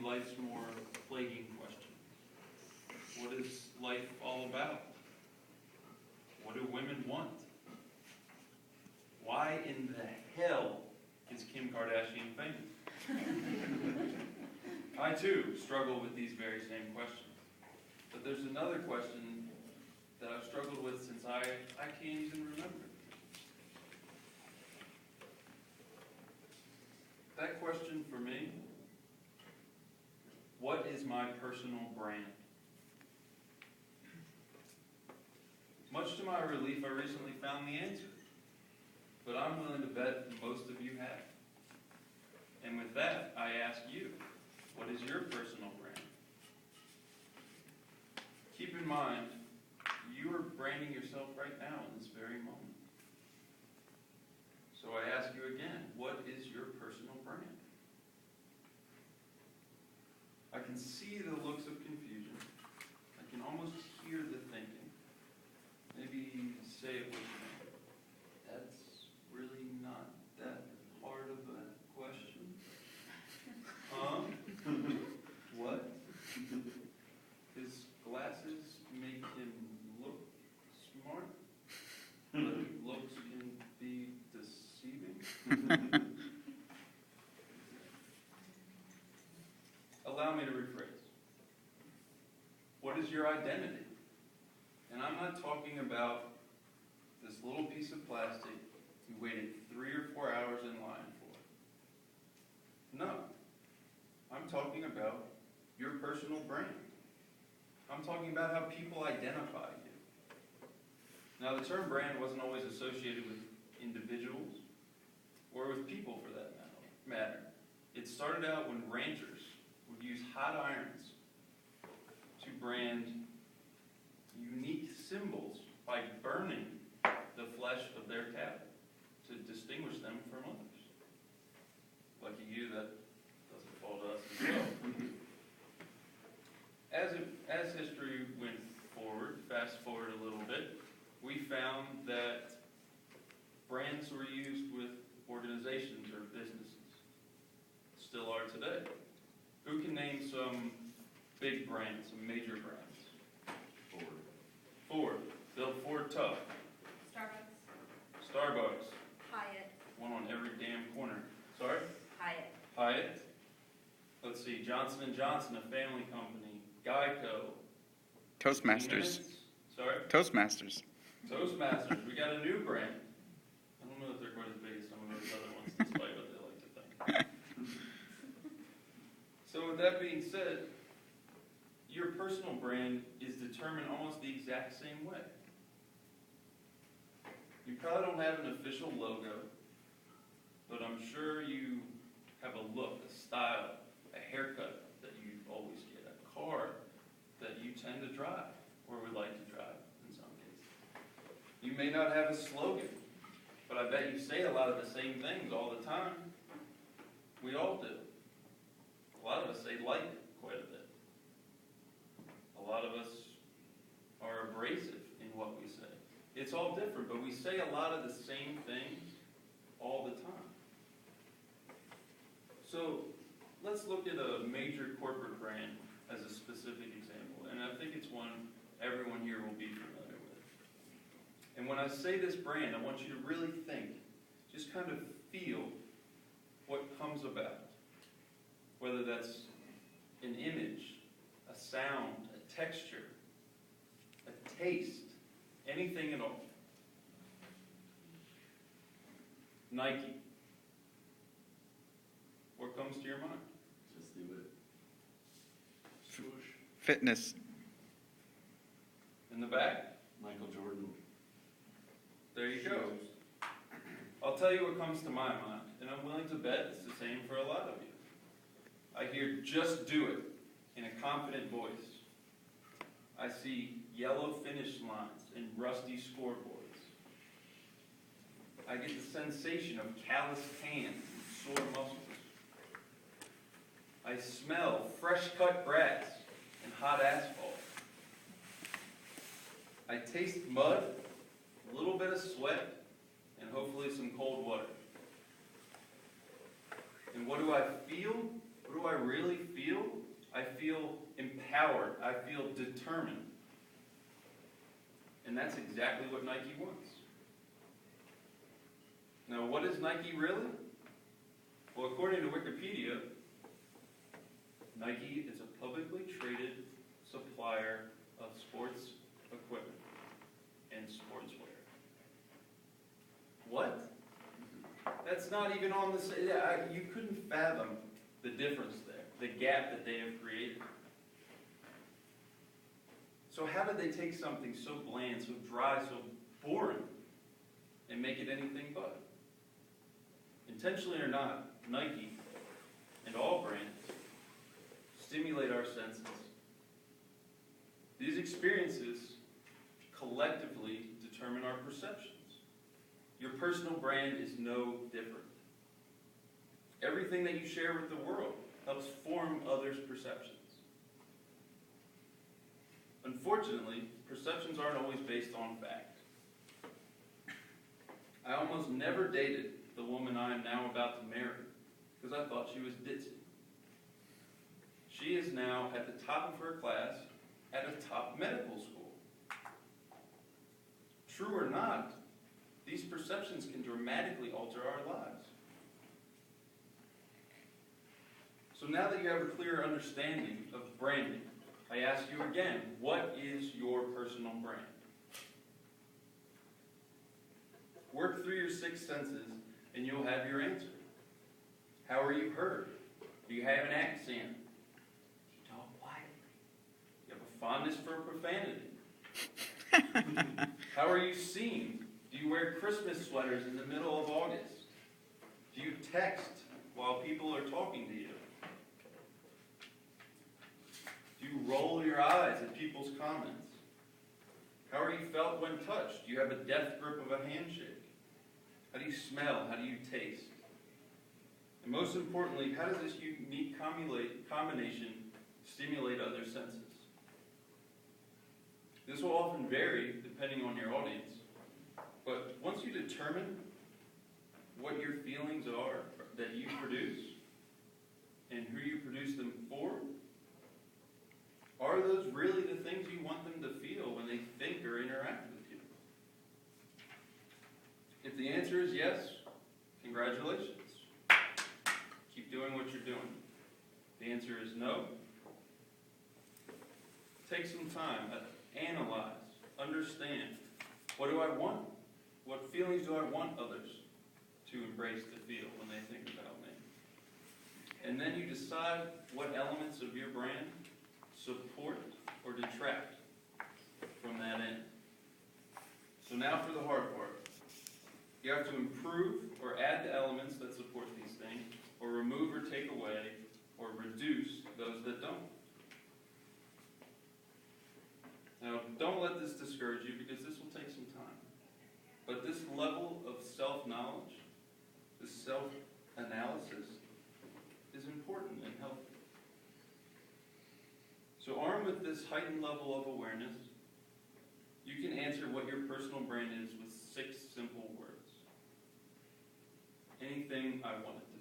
life's more plaguing question. What is life all about? What do women want? Why in the hell is Kim Kardashian famous? I too struggle with these very same questions. But there's another question that I've struggled with since I can't even remember. That question for me, what is my personal brand? Much to my relief, I recently found the answer. But I'm willing to bet most of you have. And with that, I ask you, what is your personal brand? Keep in mind, you are branding yourself right now in this very moment. So I ask you again, what is your personal brand? I can see the looks of confusion. I can almost hear the thinking. Maybe say it with me. That's really not that hard of a question. Huh? What? His glasses make him look smart, but looks can be deceiving. Allow me to rephrase. What is your identity? And I'm not talking about this little piece of plastic you waited 3 or 4 hours in line for. No. I'm talking about your personal brand. I'm talking about how people identify you. Now, the term brand wasn't always associated with individuals or with people for that matter. It started out when ranchers would use hot irons to brand unique symbols by burning the flesh of their cattle to distinguish them from others. Lucky you, that doesn't fall to us as well. As history went forward, fast forward a little bit, we found that brands were used with organizations or businesses. Still are today. Who can name some big brands, some major brands? Ford. Built Ford tough. Starbucks. Hyatt. One on every damn corner. Sorry? Hyatt. Let's see. Johnson & Johnson, a family company. Geico. Toastmasters. Sorry? Toastmasters. Toastmasters. We got a new brand. I don't know if they're quite as big as some of those other ones, despite what they like to think. So with that being said, your personal brand is determined almost the exact same way. You probably don't have an official logo, but I'm sure you have a look, a style, a haircut that you always get, a car that you tend to drive, or would like to drive in some cases. You may not have a slogan, but I bet you say a lot of the same things all the time. We all do. A lot of us say like quite a bit. A lot of us are abrasive in what we say. It's all different, but we say a lot of the same things all the time. So let's look at a major corporate brand as a specific example, and I think it's one everyone here will be familiar with. And when I say this brand, I want you to really think, just kind of feel what comes about. Whether that's an image, a sound, a texture, a taste, anything at all. Nike. What comes to your mind? Just do it. Swoosh. Fitness. In the back? Michael Jordan. There you go. I'll tell you what comes to my mind, and I'm willing to bet it's the same for a lot of you. I hear "just do it" in a confident voice. I see yellow finish lines and rusty scoreboards. I get the sensation of calloused hands and sore muscles. I smell fresh cut grass and hot asphalt. I taste mud, a little bit of sweat, and hopefully some cold water. And what do I feel? What What do I really feel? I feel empowered. I feel determined. And that's exactly what Nike wants. Now, what is Nike really? Well, according to Wikipedia, Nike is a publicly traded supplier of sports equipment and sportswear. What? That's not even on the... You couldn't fathom the difference there, the gap that they have created. So how did they take something so bland, so dry, so boring, and make it anything but? Intentionally or not, Nike and all brands stimulate our senses. These experiences collectively determine our perceptions. Your personal brand is no different. Everything that you share with the world helps form others' perceptions. Unfortunately, perceptions aren't always based on fact. I almost never dated the woman I am now about to marry because I thought she was ditzy. She is now at the top of her class at a top medical school. True or not, these perceptions can dramatically alter our lives. So now that you have a clearer understanding of branding, I ask you again, what is your personal brand? Work through your six senses and you'll have your answer. How are you heard? Do you have an accent? Do you talk quietly? You have a fondness for profanity? How are you seen? Do you wear Christmas sweaters in the middle of August? Do you text while people are talking to you? Do you roll your eyes at people's comments? How are you felt when touched? Do you have a death grip of a handshake? How do you smell? How do you taste? And most importantly, how does this unique combination stimulate other senses? This will often vary depending on your audience. But once you determine what your feelings are that you produce and who you produce them for, are those really the things you want them to feel when they think or interact with you? If the answer is yes, congratulations. Keep doing what you're doing. If the answer is no, take some time, analyze, understand. What do I want? What feelings do I want others to embrace to feel when they think about me? And then you decide what elements of your brand support or detract from that end. So now for the hard part. You have to improve or add the elements that support these things, or remove or take away, or reduce those that don't. Now, don't let this discourage you because this will take some time. But this level of self-knowledge, this self-analysis, is important and healthy. So armed with this heightened level of awareness, you can answer what your personal brand is with 6 simple words. Anything I want it to